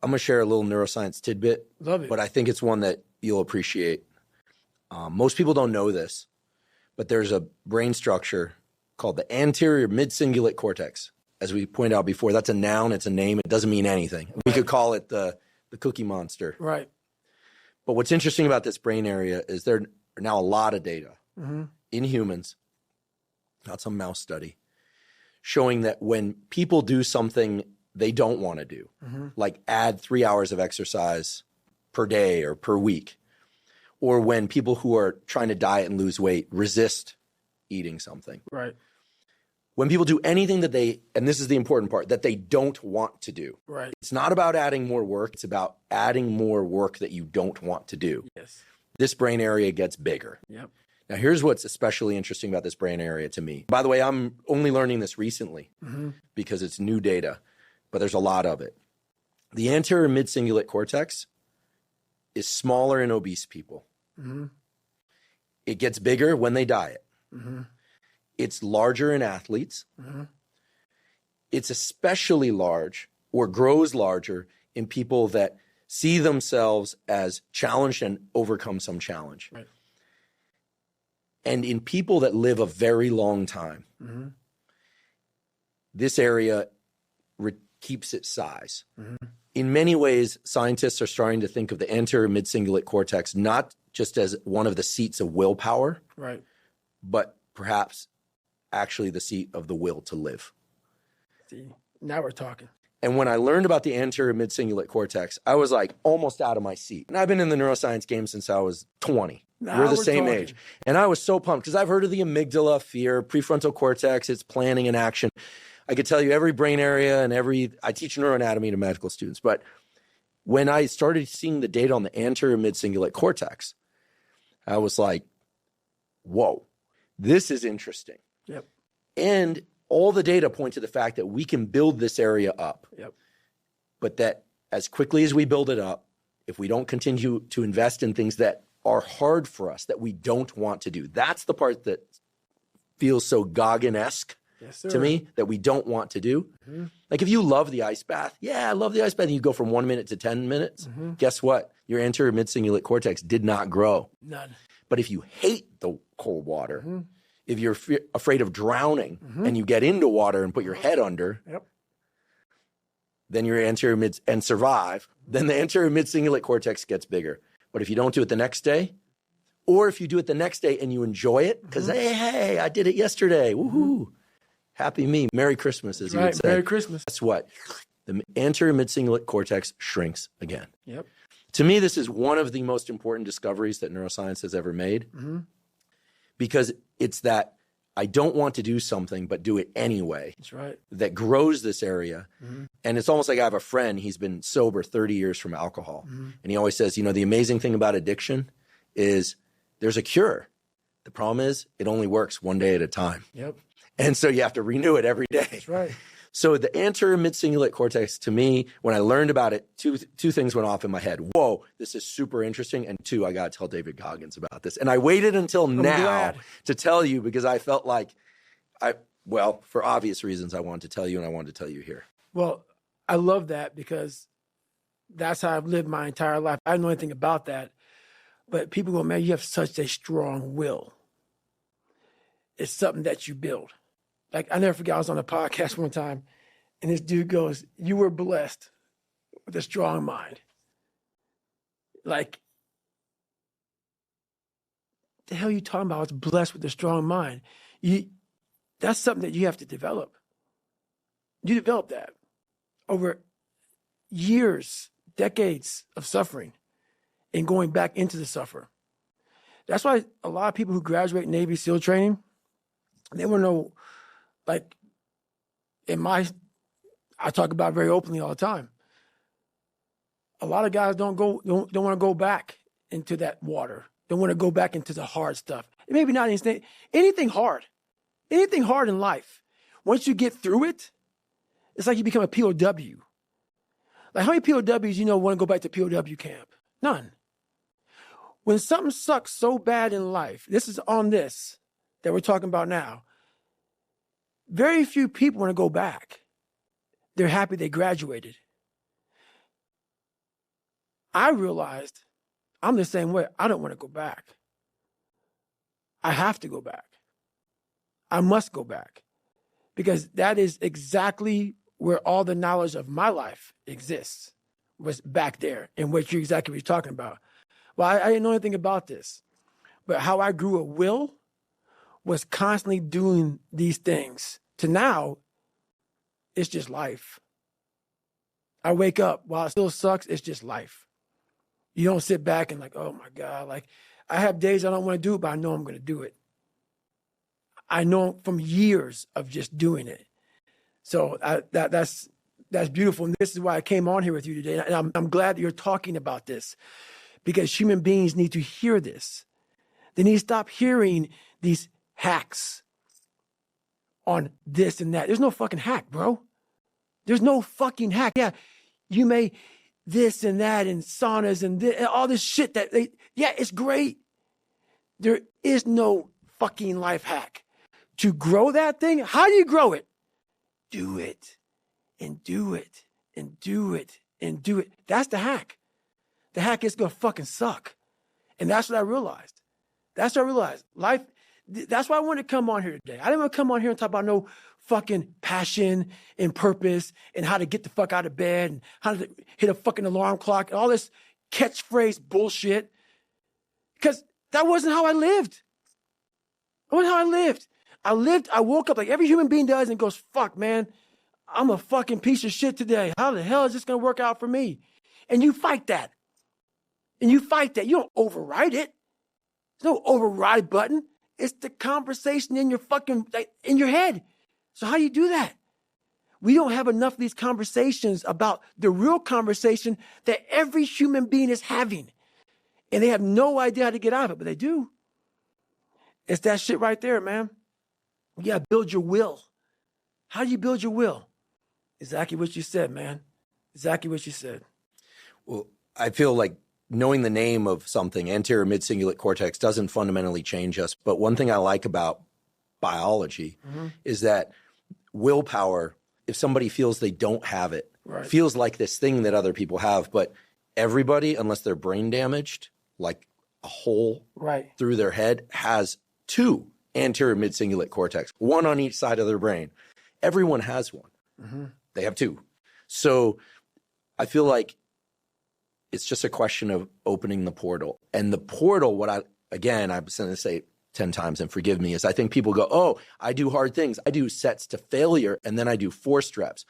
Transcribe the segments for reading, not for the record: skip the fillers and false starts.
I'm going to share a little neuroscience tidbit. Love it. But I think it's one that you'll appreciate. Most people don't know this, but there's a brain structure called the anterior mid-cingulate cortex. As we pointed out before, that's a noun. It's a name. It doesn't mean anything. We could call it the Cookie Monster. Right. But what's interesting about this brain area is there are now a lot of data in humans, not some mouse study, showing that when people do something they don't want to do, like add 3 hours of exercise per day or per week, or when people who are trying to diet and lose weight resist eating something. Right. When people do anything that they, and this is the important part, that they don't want to do. Right. It's not about adding more work. It's about adding more work that you don't want to do. Yes. This brain area gets bigger. Yep. Now, here's what's especially interesting about this brain area to me. By the way, I'm only learning this recently because it's new data, but there's a lot of it. The anterior mid-cingulate cortex is smaller in obese people. It gets bigger when they diet. It's larger in athletes. It's especially large or grows larger in people that see themselves as challenged and overcome some challenge. Right. And in people that live a very long time, this area keeps its size. In many ways, scientists are starting to think of the anterior mid-cingulate cortex not just as one of the seats of willpower, Right. but perhaps actually the seat of the will to live. See, now we're talking. And when I learned about the anterior mid-cingulate cortex, I was like almost out of my seat. And I've been in the neuroscience game since I was 20. Now we're the we're same talking. age. And I was so pumped because I've heard of the amygdala, fear, prefrontal cortex, it's planning and action. I could tell you every brain area and I teach neuroanatomy to medical students. But when I started seeing the data on the anterior mid-cingulate cortex, I was like, whoa, this is interesting. Yep. And all the data point to the fact that we can build this area up. Yep. But that as quickly as we build it up, if we don't continue to invest in things that are hard for us, that we don't want to do, that's the part that feels so Goggin-esque to me, that we don't want to do. Like if you love the ice bath, I love the ice bath, and you go from 1 minute to 10 minutes, guess what? Your anterior mid-cingulate cortex did not grow. None. But if you hate the cold water, if you're afraid of drowning and you get into water and put your head under, then your anterior mid and survive, then the anterior mid-cingulate cortex gets bigger. But if you don't do it the next day, or if you do it the next day and you enjoy it, because hey, I did it yesterday, woohoo, happy me, Merry Christmas, as you would say. Merry Christmas. Guess what? The anterior mid-cingulate cortex shrinks again. Yep. To me, this is one of the most important discoveries that neuroscience has ever made, because it's that I don't want to do something, but do it anyway. That's right. That grows this area. And it's almost like I have a friend, he's been sober 30 years from alcohol. And he always says, you know, the amazing thing about addiction is there's a cure. The problem is it only works one day at a time. Yep. And so you have to renew it every day. That's right. So the anterior mid-cingulate cortex, to me, when I learned about it, two things went off in my head. Whoa, this is super interesting. And two, I got to tell David Goggins about this. And I waited until now to tell you because I felt like for obvious reasons, I wanted to tell you and I wanted to tell you here. Well, I love that because that's how I've lived my entire life. I don't know anything about that. But people go, man, you have such a strong will. It's something that you build. Like, I never forget, I was on a podcast one time, and this dude goes, you were blessed with a strong mind. Like, the hell are you talking about? I was blessed with a strong mind. That's something that you have to develop. You develop that over years, decades of suffering and going back into the suffer. That's why a lot of people who graduate Navy SEAL training, they want to know, like, I talk about very openly all the time. A lot of guys don't want to go back into that water. Don't want to go back into the hard stuff. Maybe not anything hard. Anything hard in life. Once you get through it, it's like you become a POW. Like, how many POWs want to go back to POW camp? None. When something sucks so bad in life, this is on this that we're talking about now, very few people want to go back. They're happy they graduated. I realized I'm the same way. I don't want to go back. I have to go back. I must go back because that is exactly where all the knowledge of my life exists, was back there, and what you're talking about. Well, I didn't know anything about this, but how I grew a will was constantly doing these things to now it's just life. I wake up while it still sucks. It's just life. You don't sit back and like, oh my God, like I have days I don't want to do it, but I know I'm going to do it. I know from years of just doing it. So that's beautiful. And this is why I came on here with you today. And I'm glad that you're talking about this because human beings need to hear this. They need to stop hearing these hacks on this and that. There's no fucking hack, bro. There's no fucking hack. Yeah, you may this and that and saunas and all this shit it's great. There is no fucking life hack. To grow that thing, how do you grow it? Do it and do it and do it and do it. That's the hack. The hack is going to fucking suck. And that's what I realized. Life, that's why I wanted to come on here today. I didn't want to come on here and talk about no fucking passion and purpose and how to get the fuck out of bed and how to hit a fucking alarm clock and all this catchphrase bullshit. Because that wasn't how I lived. That wasn't how I lived. I woke up like every human being does and goes, fuck, man, I'm a fucking piece of shit today. How the hell is this going to work out for me? And you fight that. You don't override it. There's no override button. It's the conversation in your fucking, in your head. So how do you do that? We don't have enough of these conversations about the real conversation that every human being is having. And they have no idea how to get out of it, but they do. It's that shit right there, man. You gotta build your will. How do you build your will? Exactly what you said, man. Exactly what you said. Well, I feel like knowing the name of something, anterior mid-cingulate cortex, doesn't fundamentally change us. But one thing I like about biology is that willpower, if somebody feels they don't have it, feels like this thing that other people have. But everybody, unless they're brain damaged, like a hole through their head, has two anterior mid-cingulate cortex, one on each side of their brain. Everyone has one. They have two. So I feel like it's just a question of opening the portal. And the portal, I'm going to say 10 times and forgive me, is I think people go, oh, I do hard things. I do sets to failure, and then I do forced reps.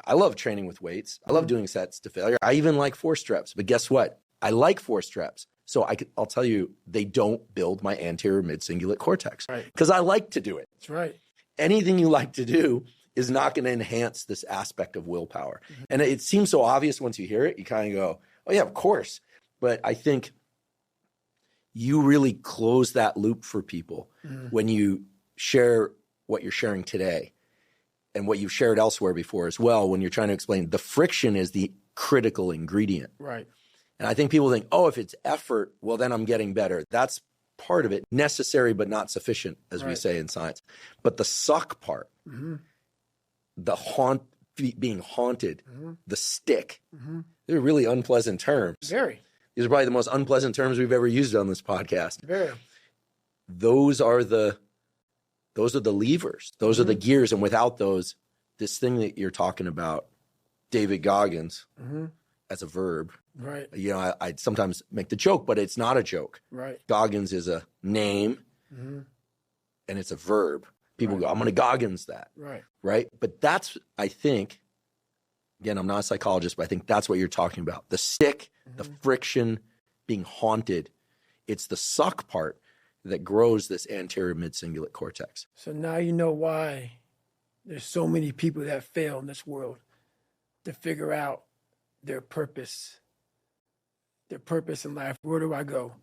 I love training with weights. I love doing sets to failure. I even like forced reps. But guess what? I like forced reps. So I'll tell you, they don't build my anterior mid-cingulate cortex because I like to do it. That's right. Anything you like to do is not going to enhance this aspect of willpower. And it seems so obvious once you hear it. You kind of go, oh, yeah, of course. But I think you really close that loop for people when you share what you're sharing today and what you've shared elsewhere before as well, when you're trying to explain the friction is the critical ingredient. Right. And I think people think, oh, if it's effort, well, then I'm getting better. That's part of it, necessary but not sufficient, as we say in science. But the suck part, the being haunted, the stick, they're really unpleasant terms. Very. These are probably the most unpleasant terms we've ever used on this podcast. Very. Those are the levers. Those are the gears. And without those, this thing that you're talking about, David Goggins, as a verb. Right. You know, I sometimes make the joke, but it's not a joke. Right. Goggins is a name and it's a verb. People go, I'm going to Goggins that. Right. Right. But that's, I think, again, I'm not a psychologist, but I think that's what you're talking about. The stick, the friction, being haunted. It's the suck part that grows this anterior mid-cingulate cortex. So now you know why there's so many people that fail in this world to figure out their purpose in life. Where do I go?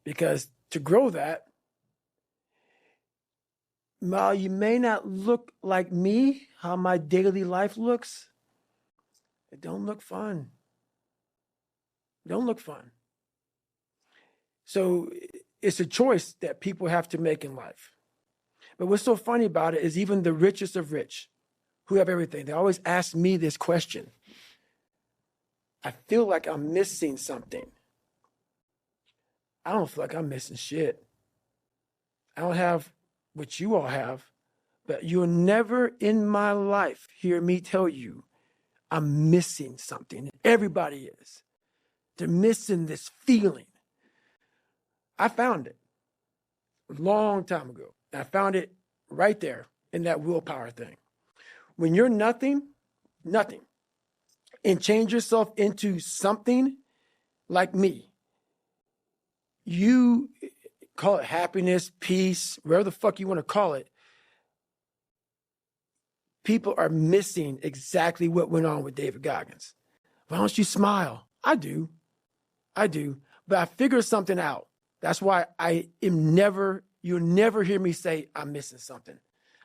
Because to grow that, while you may not look like me, how my daily life looks, it don't look fun. It don't look fun. So it's a choice that people have to make in life. But what's so funny about it is even the richest of rich, who have everything, they always ask me this question. I feel like I'm missing something. I don't feel like I'm missing shit. I don't have what you all have, but you'll never in my life hear me tell you I'm missing something. Everybody is. They're missing this feeling. I found it a long time ago. I found it right there in that willpower thing. When you're nothing, and change yourself into something like me, you call it happiness, peace, whatever the fuck you want to call it. People are missing exactly what went on with David Goggins. Why don't you smile? I do. But I figured something out. That's why you'll never hear me say I'm missing something.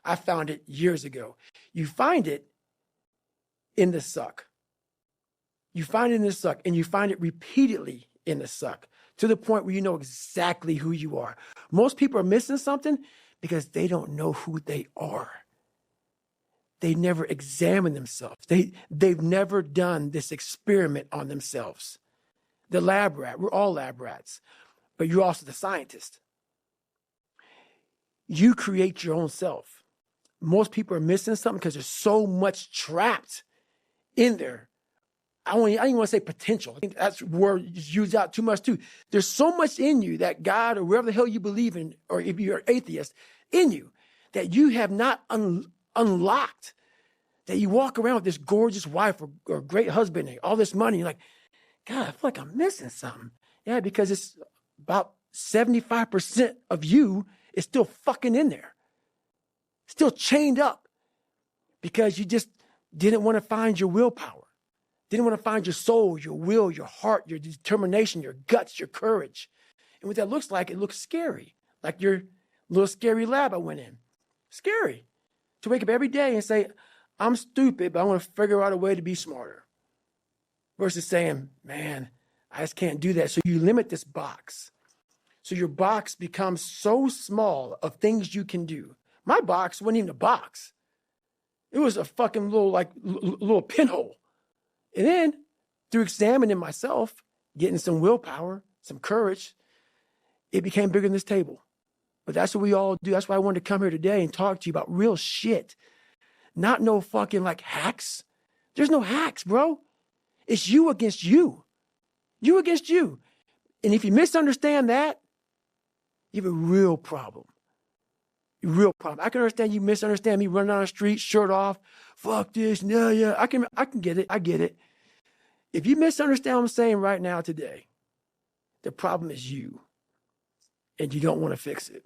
I found it years ago. You find it in the suck. You find it in the suck, and you find it repeatedly in the suck to the point where you know exactly who you are. Most people are missing something because they don't know who they are. They never examine themselves. They've never done this experiment on themselves. The lab rat, we're all lab rats, but you're also the scientist. You create your own self. Most people are missing something because there's so much trapped in there. I don't even want to say potential. I think that's word used out too much too. There's so much in you that God or wherever the hell you believe in, or if you're an atheist, in you that you have not unlocked, that you walk around with this gorgeous wife or great husband and all this money. You're like, God, I feel like I'm missing something. Yeah, because it's about 75% of you is still fucking in there. Still chained up because you just didn't want to find your willpower. Didn't want to find your soul, your will, your heart, your determination, your guts, your courage. And what that looks like, it looks scary. Like your little scary lab I went in. Scary. To wake up every day and say, I'm stupid, but I want to figure out a way to be smarter. Versus saying, man, I just can't do that. So you limit this box. So your box becomes so small of things you can do. My box wasn't even a box. It was a fucking little pinhole. And then through examining myself, getting some willpower, some courage, it became bigger than this table. But that's what we all do. That's why I wanted to come here today and talk to you about real shit. Not no fucking like hacks. There's no hacks, bro. It's you against you. You against you. And if you misunderstand that, you have a real problem. A real problem. I can understand you misunderstand me running down the street, shirt off, fuck this, no, yeah. I can get it. I get it. If you misunderstand what I'm saying right now today, the problem is you. And you don't want to fix it.